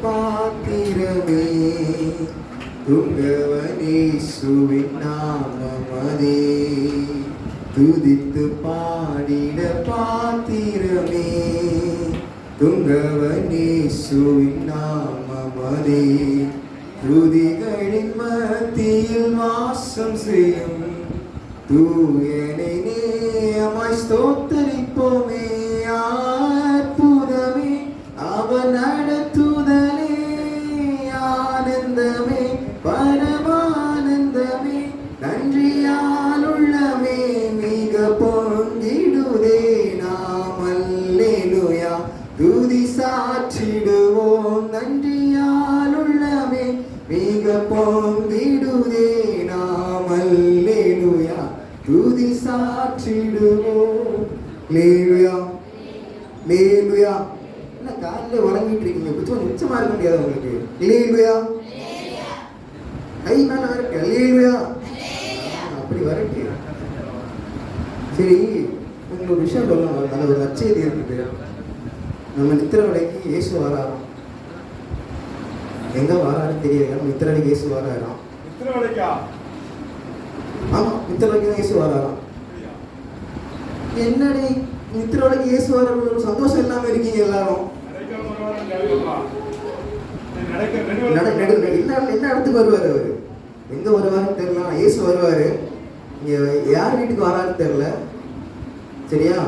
பாத்திரமே துங்கவனேசுவின் நாமமதே துதித்து பாடிட பாத்திரமே துங்கவனேசுவின் நாமமதே துதிகளின் மத்தியில் வாசம் செய்யும் தூயனை நேயமாய் ஸ்தோத்தரிப்போமே அற்புதமே அவர் நடத்துதலே ஆனந்தமே பரமானந்தமே நன்றியால் உள்ளமே மிக பொங்கிடுதே நாம் அல்லேலூயா துதி சாற்றிடுவோம் நன்றியால் உள்ளமே மிக பொங்கிடுதே நாம் அல்லேலூயா துதி சாற்றிடுவோம் லேலுயா லேலுயா. என்ன காலையில் உறங்கிட்டு இருக்கீங்க? கொஞ்சம் நிச்சயமா இருக்க முடியாது உங்களுக்கு. லேலுயா கை மேல வரட்டு. லேலுயா அப்படி வரட்டு. சரி, உங்களுக்கு ஒரு விஷயம் சொல்லலாம். நல்ல ஒரு நற்செய்தி இருக்குது. நம்ம நித்திரவடைக்கு இயேசு வராராம். எங்க வராருன்னு தெரியல. நம்ம நித்திரவடைக்கு இயேசு வராராம். ஆமா, நித்திரவடைக்கு தான் இயேசு வராராம். என்னடி நித்திரவடைக்கு இயேசு வர சந்தோஷம் இல்லாம இருக்கீங்க எல்லாரும்? என்ன இடத்துக்கு வருவாரு அவரு? எங்க வருவாருன்னு தெரியல. இயேசு வருவாரு. யார் வீட்டுக்கு வராருன்னு தெரியல. சரியா?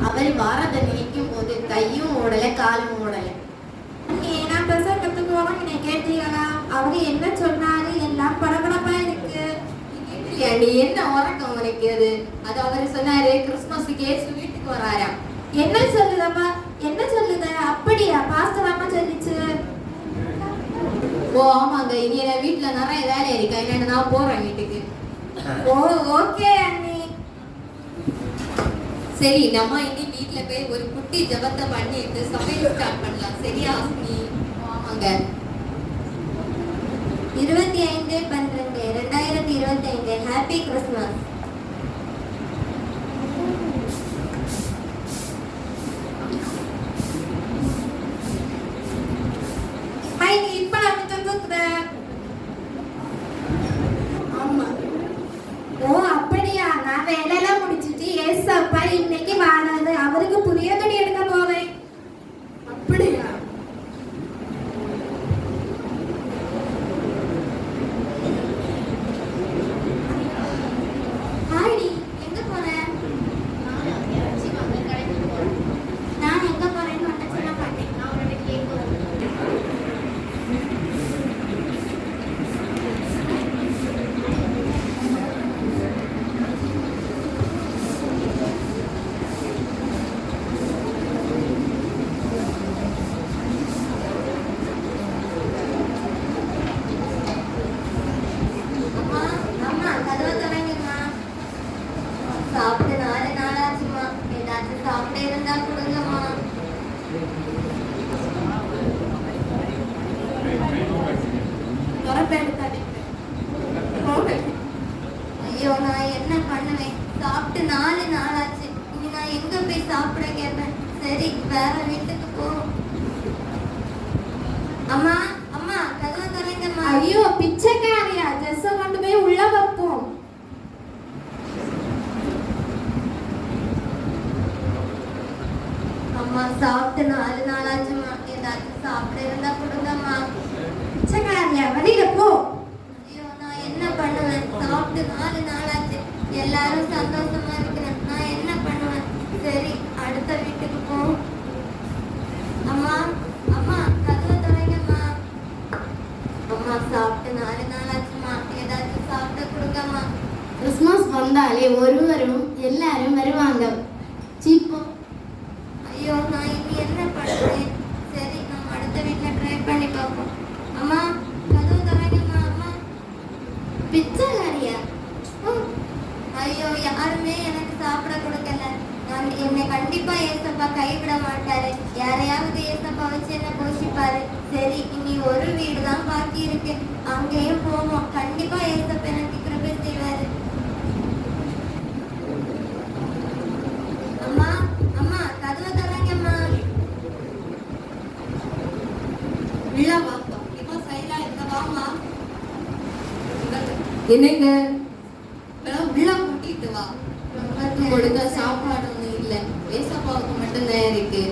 அவர் வாரத்தை நினைக்கும் போது கையும் ஓடல காலும் ஓடல. நான் பிரசங்கத்துக்கு உனக்கு கேட்டீங்களா? அவரு என்ன சொன்னாரு? எல்லாம் படபடப்பா இருக்கு. நீ என்ன உறக்கம் உனக்கு? அது அவரு சொன்னாரு கிறிஸ்துமஸுக்கு இயேசு வீட்டுக்கு வராராம். என்ன சொல்லுதம்மா? என்ன சொல்லுத? அப்படியா? பாஸ்டர் அம்மா சொல்லிச்சு. ஓ ஆமாங்க, இனி என் வீட்டுல நிறைய வேலை இருக்கா. என்னன்னு நான் போறேன் வீட்டுக்கு. ஓ ஓகே அண்ணி. சரி, நம்ம இனி வீட்டுல போய் ஒரு குட்டி ஜபத்தை பண்ணிட்டு சமையல் ஸ்டார்ட் பண்ணலாம். சரியா அஸ்மி? ஆமாங்க. 25/12/2025 ஹாப்பி கிறிஸ்மஸ். ஓ அப்படியா? நான் வேலையெல்லாம் முடிச்சிட்டு ஏசப்பா இன்னைக்கு வாராது, அவருக்கு புதிய துணி எடுக்க போவேன். அப்படியா? ஹாய், எங்க போற? நான் எங்க போறேன்னு சொல்ல மாட்டேன். நான் உன்கிட்ட கேட்கிறேன். சாப்பிட்டு 4 நாளாச்சுமா. ஏதாச்சும் சாப்பிட இருந்தா கொடுங்கம்மா. ஐயோ, நான் என்ன பண்ணுவேன்? சாப்பிட்டு 4 நாளாச்சு. இனி நான் எங்க போய் சாப்பிட கேட்பேன்? சரி, வேற வீட்டுக்கு போ. அம்மா அம்மா கதவை திறங்கம்மா. ஐயோ பிச்சைக்காரியா? ட்ரெஸ்ஸ கொண்டு போய் உள்ள வைப்போம். அம்மா சாப்பிட்டு 4 நாளாச்சுமா. ஏதாச்சும் சாப்பிட இருந்தா கொடுங்கம்மா. பிச்சைக்காரியா? வெளியில போ. ஐயோ, நான் என்ன பண்ணுவேன்? சாப்பிட்டு 4 நாளாச்சு. எல்லாரும் சந்தோஷமா இருக்கிறேன். நான் என்ன பண்ணுவேன்? சரி, அடுத்த வீட்டுக்கு போ. அம்மா அம்மா கதவை திறங்கம்மா. அம்மா சாப்பிட்டு 4 நாளாச்சுமா. ஏதாச்சும் சாப்பிட கொடுங்கம்மா. கிறிஸ்மஸ் வந்தாலே ஒருவரும் எல்லாரும் வருவாங்க. சீப்போ. ஐயோ, நான் இனி என்ன பண்ணுவேன்? சரி, நம்ம அடுத்த வீட்டில் ட்ரை பண்ணி பார்ப்போம். அம்மா கதவு திறங்கம்மா. அம்மா பிச்சைக்காரியா? ஐயோ, யாருமே எனக்கு சாப்பிட கொடுக்கல. என்னை கண்டிப்பா ஏசப்பா கைவிட மாட்டாரு. யாரையாவது ஏசப்பா வச்சு என்ன போஷிப்பாரு. சரி, இனி ஒரு வீடு தான் பாக்கி இருக்கு. அங்கேயும் போவோம். கண்டிப்பா ஏசப்பா எனக்கு கிருபை செய்வாரு. அம்மா உள்ள வாப்பா. இப்போ சைலா இருக்க வாமா. என்னங்க உள்ள கூட்டிட்டு வா. கொடுக்க சாப்பாடு ஒண்ணும் இல்ல, ஏசப்பாவுக்கு மட்டும்தான் இருக்கு.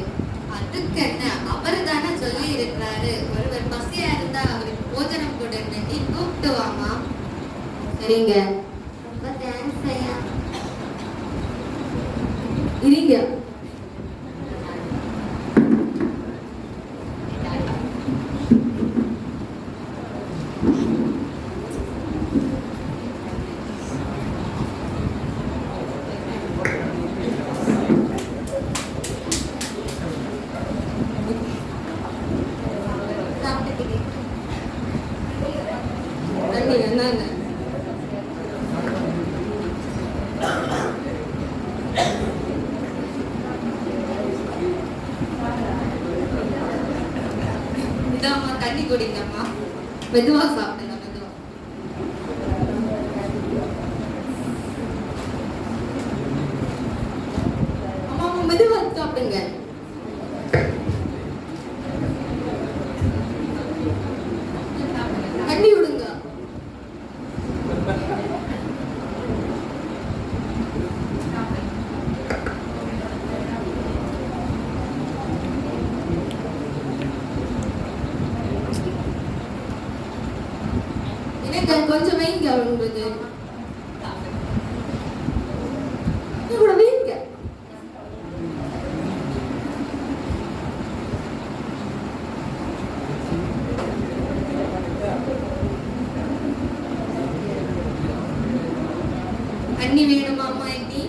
அதுக்கு என்ன, அவரு தானே சொல்லி இருக்கிறாரு, ஒருவர் பசியா இருந்தா அவருக்கு போஜனம் கொடுன்னு. நீ கூப்பிட்டு வாமா. சரிங்க, ரொம்ப தேங்க்ஸ் ஐயா. இருங்க. தண்ணி என்னங்க? இதாம்மா தண்ணி குடிங்கம்மா. மெதுவா சாப்பிடுங்க, மெதுவா. அம்மா மெதுவா சாப்பிடுங்க. தண்ணி விடுங்க. எனக்கு கொஞ்சம் வைங்க உங்களுக்கு. கூட வைங்க. தண்ணி வேணுமாம்மா எண்ணி?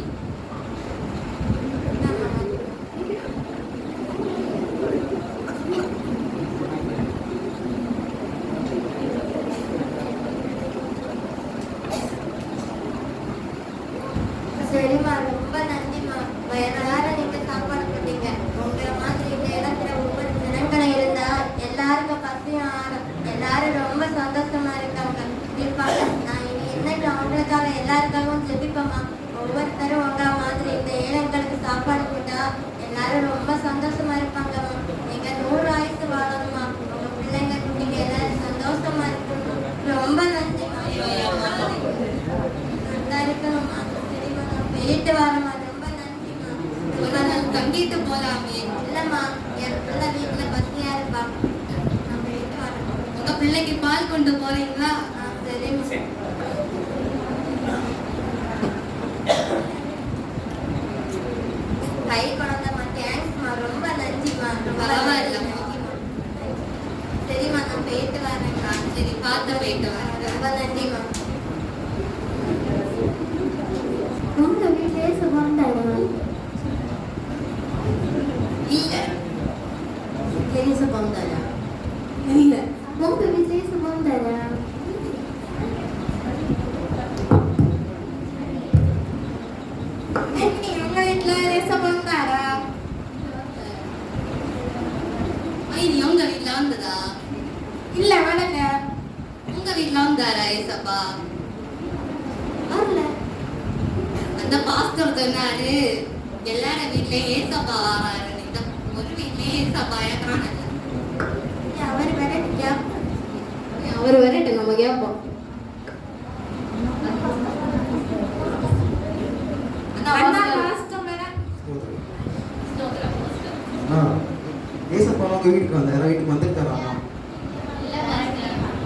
சரிம்மா, ரொம்ப நன்றிம்மா. வயதார நீங்க சாப்பாடு போட்டீங்க. உங்களை மாதிரி இந்த இடத்துல ஒவ்வொரு ஜனங்களை இருந்தா எல்லாருக்கும் பசியும் ஆறும். எல்லாரும் ரொம்ப சந்தோஷமா இருக்காங்க. இருப்பாங்க. நான் இனி என்னைக்கு அவங்களுக்காக எல்லாருக்காகவும் ஜெபிப்போம்மா. ஒவ்வொருத்தரும் உங்களை மாதிரி இந்த ஏழைங்களுக்கு சாப்பாடு போட்டா எல்லாரும் ரொம்ப சந்தோஷமா இருப்பாங்கம்மா. நீங்க 100 ஆயுசு வாழணுமா. உங்க பிள்ளைங்க நீங்க எல்லாரும் சந்தோஷமா இருக்கணும். ரொம்ப நன்றிம்மா. நல்லா இருக்கணும்மா. சரிம்மா, நான் போயிட்டு வரேம்மா. ரொம்ப நன்றிம்மா. நான் தங்கிட்டு போலாமே. இல்லம்மா, என் பிள்ளை வீட்டுல பசியா இருப்பா. நான் போயிட்டு வரேன். உங்க பிள்ளைக்கு பால் கொண்டு போறீங்களா? சரிம்மா. கை குழந்தைம்மா. தேங்க்ஸ்மா. ரொம்ப நன்றிம்மா. ரொம்ப பரவாயில்லைம்மா. நன்றிம்மா. சரிம்மா, நான் போயிட்டு வரேன்க்கா. சரி, பார்த்து போயிட்டு வா. ரொம்ப நன்றிம்மா. உங்க வீட்டிலே சுகம் தருவாங்க. இல்ல. பெரிய சுகம் தரா. இல்ல. உங்க வீட்டிலே சுகம் தரா. உங்க வீட்டுல சுகம் தரா. இது உங்க வீட்டுல வந்ததா? இல்ல, வரல. உங்க வீட்டுல வந்தாரா ஏசப்பா? வரல. அந்த பாஸ்டர் சொன்னாரு எல்லார வீட்லயும் ஏசப்பா வராரு. இந்த ஒரு வீட்லயே ஏசப்பா காணல. அவர் வரட்டியா? அவர் வரட்டு, நம்ம கேட்போம். ஏசப்பா உங்க வீட்டுக்கு வந்தாரா? வீட்டுக்கு வந்துருக்காராமா?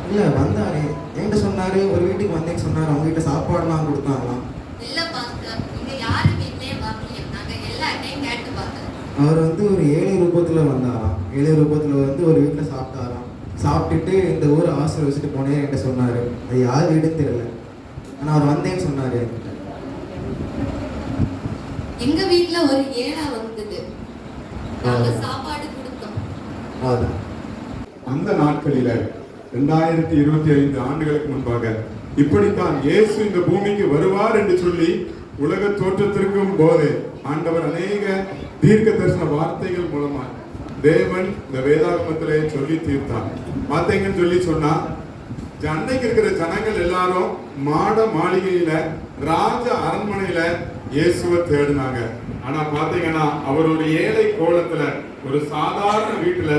இல்ல, வந்தாரு. என்கிட்ட சொன்னாரு ஒரு வீட்டுக்கு வந்தேன்னு சொன்னாரு. அவங்க வீட்டுல சாப்பாடுலாம் கொடுத்தாங்களாம். இல்ல பாஸ்டர், இங்க யாரு வீட்லயே வரலையே. நாங்க எல்லாத்தையும் கேட்டு பார்த்தோம். அவர் வந்து ஒரு ஏழை ரூபத்துல வந்தாராம். ஏழை ரூபத்துல வந்து ஒரு வீட்டுல சாப்பிட்டாராம். சாப்பிட்டுட்டு இந்த ஊரை ஆசீர்வதிச்சுட்டு போனே என்கிட்ட சொன்னாரு. அது யார் வீடுன்னு தெரியல, ஆனா அவர் வந்தேன்னு சொன்னாரு என்கிட்ட. எங்க வீட்ல ஒரு ஏழை வந்தது, நாங்க சாப்பாடு கொடுத்தோம். அதான் அந்த நாட்களில 2025 ஆண்டுகளுக்கு முன்பாக இப்படித்தான் இயேசு இந்த பூமிக்கு வருவார் என்று சொல்லி உலக தோற்றத்திற்கும் போது ஆண்டவர் அநேக தீர்க்க தரிசன வார்த்தைகள் மூலமா தேவன் இந்த வேதாகமத்திலே சொல்லி தீர்த்தார். பார்த்தீங்கன்னு சொல்லி சொன்னா, அன்னைக்கு இருக்கிற ஜனங்கள் எல்லாரும் மாட மாளிகையில ராஜ அரண்மனையில இயேசுவை தேடினாங்க. ஆனா பாத்தீங்கன்னா அவர் ஒரு ஏழை கோலத்துல ஒரு சாதாரண வீட்டுல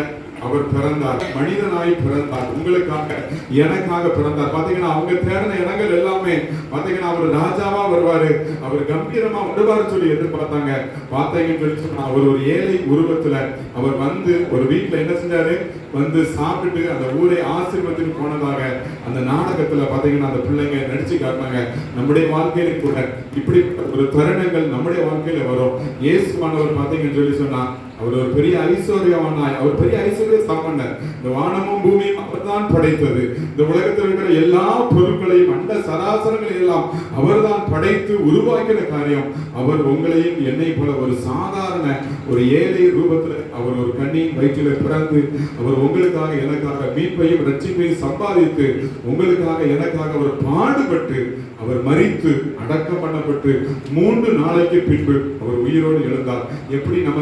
அவர் பிறந்தார், மனிதனாய் பிறந்தார், உங்களுக்காக எனக்காக பிறந்தார். பாத்தீங்கன்னா அவங்க தேர்ந்த இடங்கள் எல்லாமே பாத்தீங்கன்னா அவர் ராஜாவா வருவாரு, அவர் கம்பீரமா வருவாரு சொல்லி எதிர்பார்த்தாங்க. பாத்தீங்கன்னு சொல்லி சொன்னா அவர் ஒரு ஏழை உருவத்துல அவர் வந்து ஒரு வீட்டுல என்ன செஞ்சாரு, வந்து சாப்பிட்டு அந்த ஊரை ஆசீர்வதித்து போனதாக அந்த நாடகத்துல பாத்தீங்கன்னா அந்த பிள்ளைங்க நடிச்சு காட்டினாங்க. நம்முடைய வாழ்க்கையில கூட இப்படி ஒரு தருணங்கள் நம்முடைய வாழ்க்கையில வரும். இயேசுவானவர் பாத்தீங்கன்னு சொல்லி சொன்னா அவர் ஒரு பெரிய ஐஸ்வர்யவானாய், அவர் பெரிய ஐஸ்வர்ய சம்பந்தர். இந்த வானமும் பூமியும் அவர் தான் படைத்தது. இந்த உலகத்தில் இருக்கிற எல்லா பொருட்களையும் அண்ட சராசரங்களை எல்லாம் அவர் தான் படைத்து உருவாக்கின காரியம். அவர் உங்களையும் என்னை போல ஒரு சாதாரண ஒரு ஏழை ரூபத்தில் அவர் ஒரு கண்ணியின் வயிற்றில பிறந்து அவர் உங்களுக்காக எனக்காக மீட்பையும் ரட்சிப்பையும் சம்பாதித்து உங்களுக்காக எனக்காக அவர் பாடுபட்டு அவர் மரித்து அடக்கம் பண்ணப்பட்டு 3 நாளைக்கு பின்பு அவர் உயிரோடு எழுந்தார். எப்படி நம்ம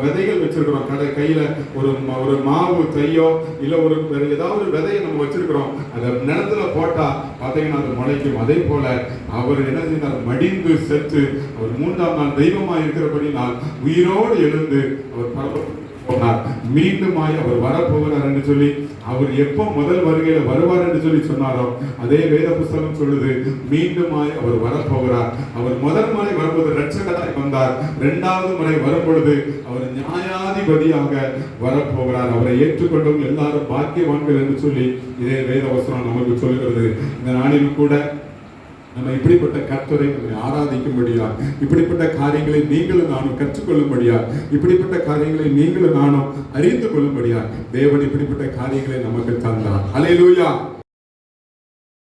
விதைகள் வச்சிருக்கிறோம் கையில ஒரு மாவு தையோ இல்ல ஒரு ஏதாவது ஒரு விதையை நம்ம வச்சிருக்கிறோம், அதை நிலத்துல போட்டா பாத்தீங்கன்னா அது முளைக்கும். அதே போல அவர் என்ன செய்தார், மடிந்து செத்து அவர் 3ஆம் நாள் தெய்வமா இருக்கிறபடினால் உயிரோடு எழுந்து அவர் போனார். மீண்டுமாய் அவர் வரப்போகிறார் என்று சொல்லி அவர் எப்போ முதல் வருகையில வருவார் என்று சொல்லி சொன்னாரோ அதே வேத புஸ்தகம் சொல்லுது, மீண்டுமாய் அவர் வரப்போகிறார். அவர் முதல் முறை வரும்போது இரட்சகராய் வந்தார், 2வது முறை வரும்பொழுது அவர் நியாயாதிபதியாக வரப்போகிறார். அவரை ஏற்றுக்கொண்டவங்க எல்லாரும் பாக்கியவான்கள் என்று சொல்லி இதே வேத வசனம் நமக்கு சொல்லுகிறது. இந்த நாளில் கூட நம்ம இப்படிப்பட்ட கர்த்தரை ஆராதிக்கும்படியா, இப்படிப்பட்ட காரியங்களை நீங்களும் நானும் கற்றுக்கொள்ளும்படியா, இப்படிப்பட்ட காரியங்களை நீங்களும் நானும் அறிந்து கொள்ளும்படியா தேவன் இப்படிப்பட்ட காரியங்களை நமக்கு தந்தார். அல்லேலூயா.